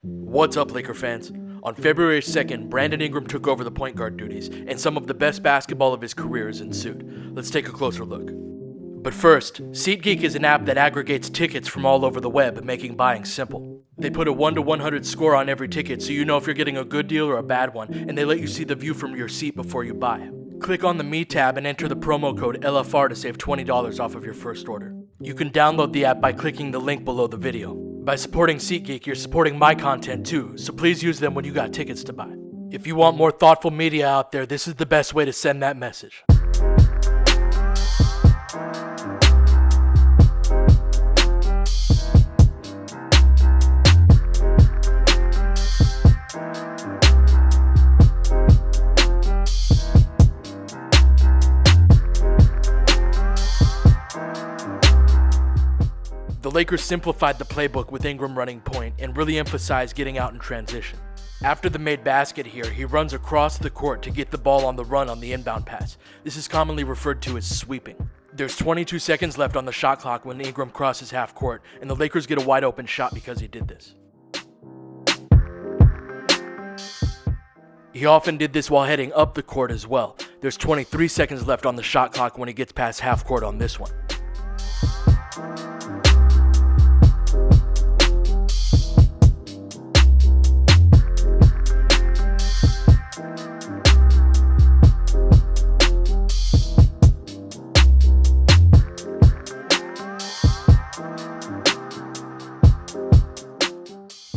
What's up, Laker fans? On February 2nd, Brandon Ingram took over the point guard duties, and some of the best basketball of his career has ensued. Let's take a closer look. But first, SeatGeek is an app that aggregates tickets from all over the web, making buying simple. They put a 1 to 100 score on every ticket so you know if you're getting a good deal or a bad one, and they let you see the view from your seat before you buy. Click on the Me tab and enter the promo code LFR to save $20 off of your first order. You can download the app by clicking the link below the video. By supporting SeatGeek, you're supporting my content too, so please use them when you got tickets to buy. If you want more thoughtful media out there, this is the best way to send that message. The Lakers simplified the playbook with Ingram running point and really emphasized getting out in transition. After the made basket here, he runs across the court to get the ball on the run on the inbound pass. This is commonly referred to as sweeping. There's 22 seconds left on the shot clock when Ingram crosses half court, and the Lakers get a wide open shot because he did this. He often did this while heading up the court as well. There's 23 seconds left on the shot clock when he gets past half court on this one.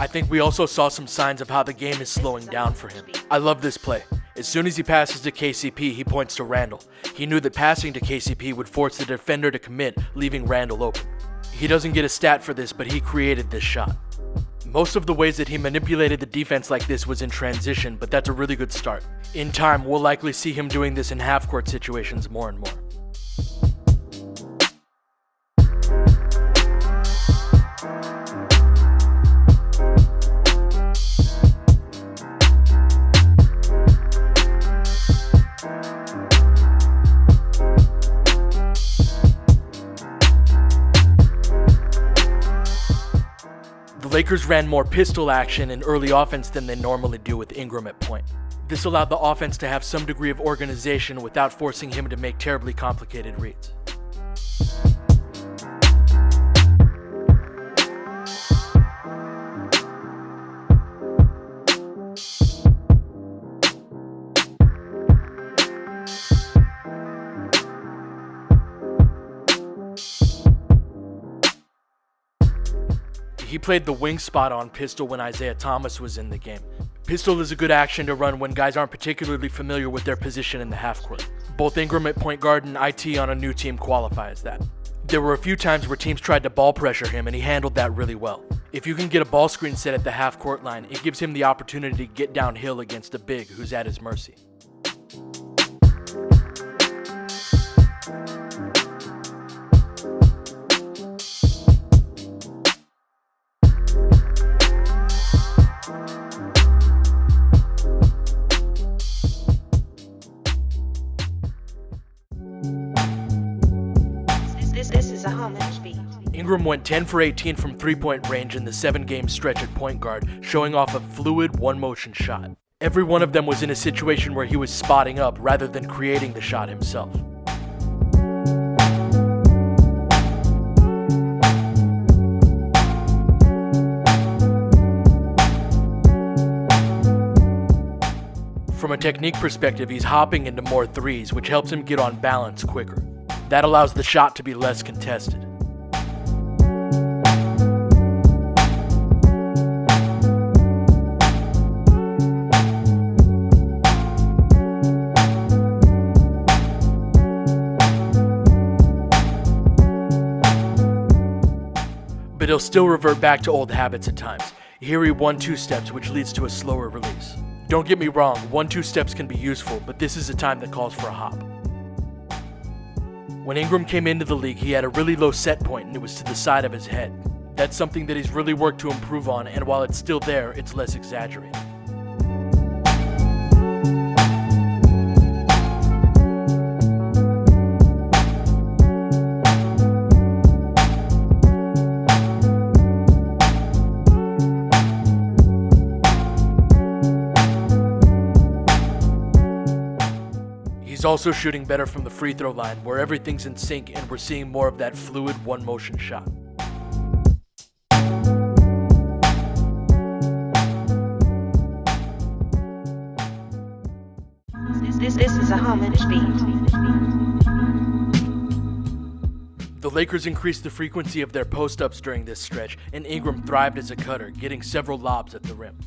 I think we also saw some signs of how the game is slowing down for him. I love this play. As soon as he passes to KCP, he points to Randall. He knew that passing to KCP would force the defender to commit, leaving Randall open. He doesn't get a stat for this, but he created this shot. Most of the ways that he manipulated the defense like this was in transition, but that's a really good start. In time, we'll likely see him doing this in half-court situations more and more. The Lakers ran more pistol action in early offense than they normally do with Ingram at point. This allowed the offense to have some degree of organization without forcing him to make terribly complicated reads. He played the wing spot on pistol when Isaiah Thomas was in the game. Pistol is a good action to run when guys aren't particularly familiar with their position in the half court. Both Ingram at point guard and IT on a new team qualify as that. There were a few times where teams tried to ball pressure him and he handled that really well. If you can get a ball screen set at the half court line, it gives him the opportunity to get downhill against a big who's at his mercy. This is a Homage beat. Ingram went 10 for 18 from three-point range in the 7-game stretch at point guard, showing off a fluid one-motion shot. Every one of them was in a situation where he was spotting up rather than creating the shot himself. From a technique perspective, he's hopping into more threes, which helps him get on balance quicker. That allows the shot to be less contested. But he'll still revert back to old habits at times. Here he 1-2 steps, which leads to a slower release. Don't get me wrong, 1-2 steps can be useful, but this is a time that calls for a hop. When Ingram came into the league, he had a really low set point and it was to the side of his head. That's something that he's really worked to improve on, and while it's still there, it's less exaggerated. He's also shooting better from the free throw line, where everything's in sync and we're seeing more of that fluid one-motion shot. This is a Homage beat. The Lakers increased the frequency of their post-ups during this stretch, and Ingram thrived as a cutter, getting several lobs at the rim.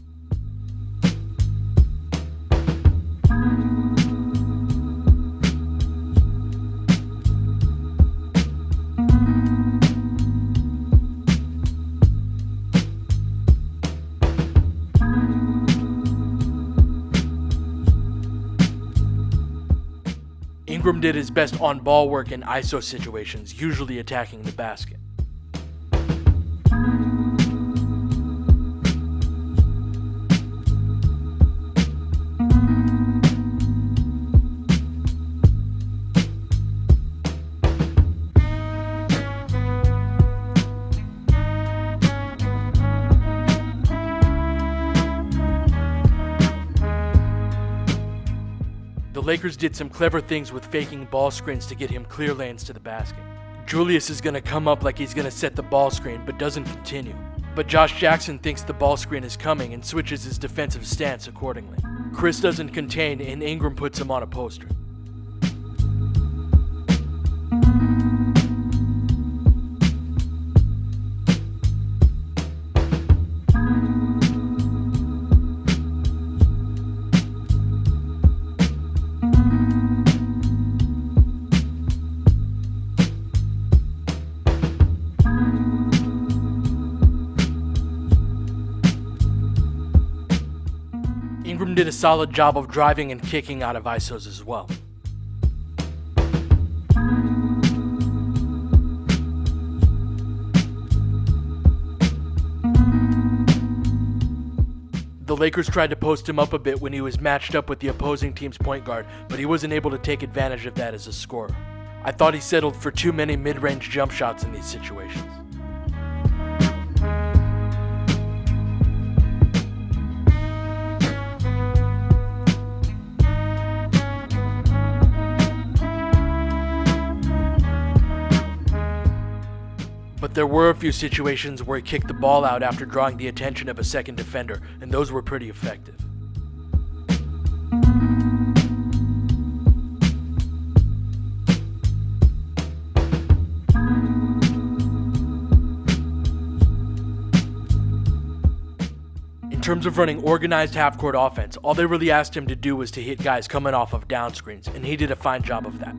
Ingram did his best on-ball work in ISO situations, usually attacking the basket. The Lakers did some clever things with faking ball screens to get him clear lanes to the basket. Julius is going to come up like he's going to set the ball screen, but doesn't continue. But Josh Jackson thinks the ball screen is coming and switches his defensive stance accordingly. Chris doesn't contain, and Ingram puts him on a poster. Ingram did a solid job of driving and kicking out of ISOs as well. The Lakers tried to post him up a bit when he was matched up with the opposing team's point guard, but he wasn't able to take advantage of that as a scorer. I thought he settled for too many mid-range jump shots in these situations. But there were a few situations where he kicked the ball out after drawing the attention of a second defender, and those were pretty effective. In terms of running organized half-court offense, all they really asked him to do was to hit guys coming off of down screens, and he did a fine job of that.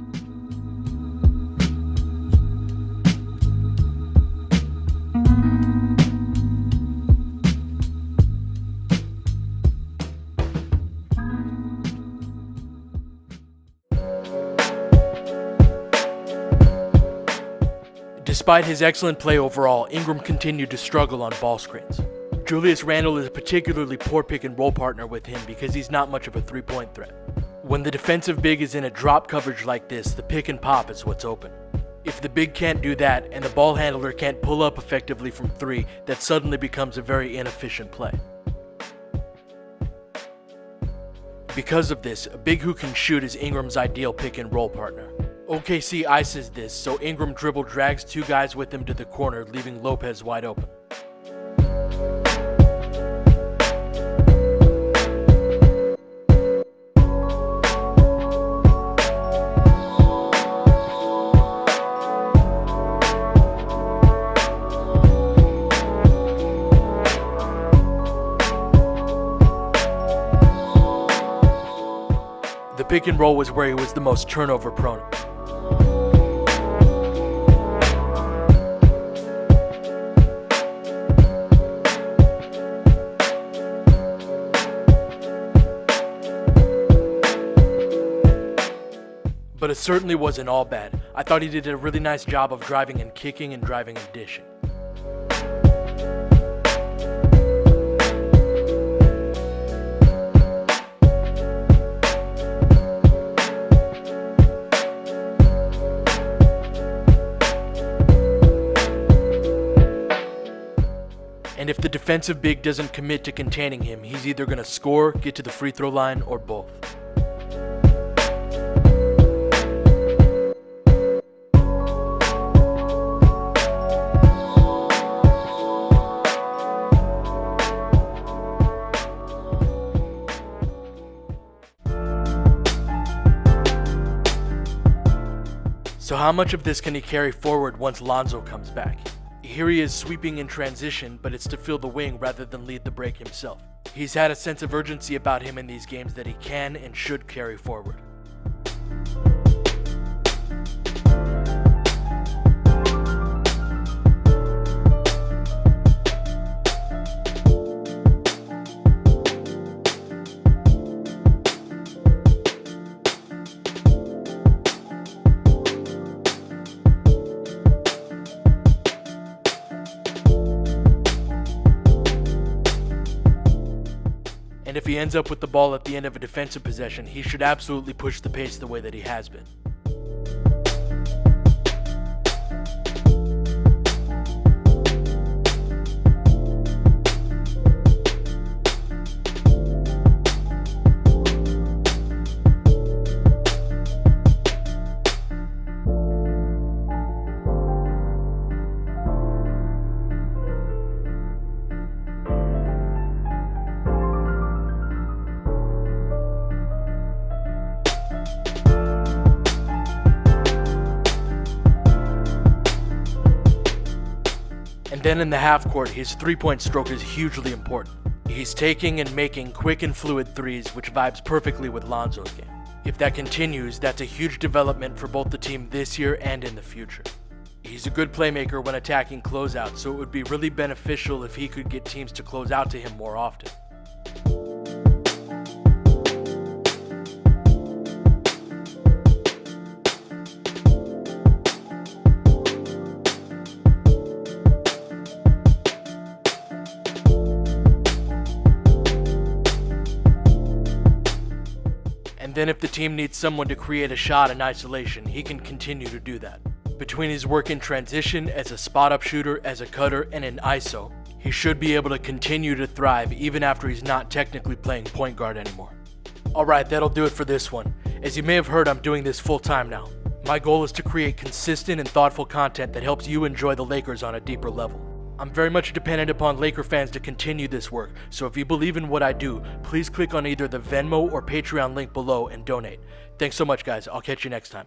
Despite his excellent play overall, Ingram continued to struggle on ball screens. Julius Randle is a particularly poor pick and roll partner with him because he's not much of a three-point threat. When the defensive big is in a drop coverage like this, the pick and pop is what's open. If the big can't do that and the ball handler can't pull up effectively from three, that suddenly becomes a very inefficient play. Because of this, a big who can shoot is Ingram's ideal pick and roll partner. OKC ices this, so Ingram dribble drags two guys with him to the corner, leaving Lopez wide open. The pick and roll was where he was the most turnover prone. But it certainly wasn't all bad. I thought he did a really nice job of driving and kicking and driving and dishing. And if the defensive big doesn't commit to containing him, he's either going to score, get to the free throw line, or both. So how much of this can he carry forward once Lonzo comes back? Here he is sweeping in transition, but it's to fill the wing rather than lead the break himself. He's had a sense of urgency about him in these games that he can and should carry forward. And if he ends up with the ball at the end of a defensive possession, he should absolutely push the pace the way that he has been. And then in the half court, his three-point stroke is hugely important. He's taking and making quick and fluid threes, which vibes perfectly with Lonzo's game. If that continues, that's a huge development for both the team this year and in the future. He's a good playmaker when attacking closeouts, so it would be really beneficial if he could get teams to close out to him more often. And then if the team needs someone to create a shot in isolation, he can continue to do that. Between his work in transition, as a spot-up shooter, as a cutter, and in ISO, he should be able to continue to thrive even after he's not technically playing point guard anymore. Alright, that'll do it for this one. As you may have heard, I'm doing this full-time now. My goal is to create consistent and thoughtful content that helps you enjoy the Lakers on a deeper level. I'm very much dependent upon Laker fans to continue this work, so if you believe in what I do, please click on either the Venmo or Patreon link below and donate. Thanks so much, guys. I'll catch you next time.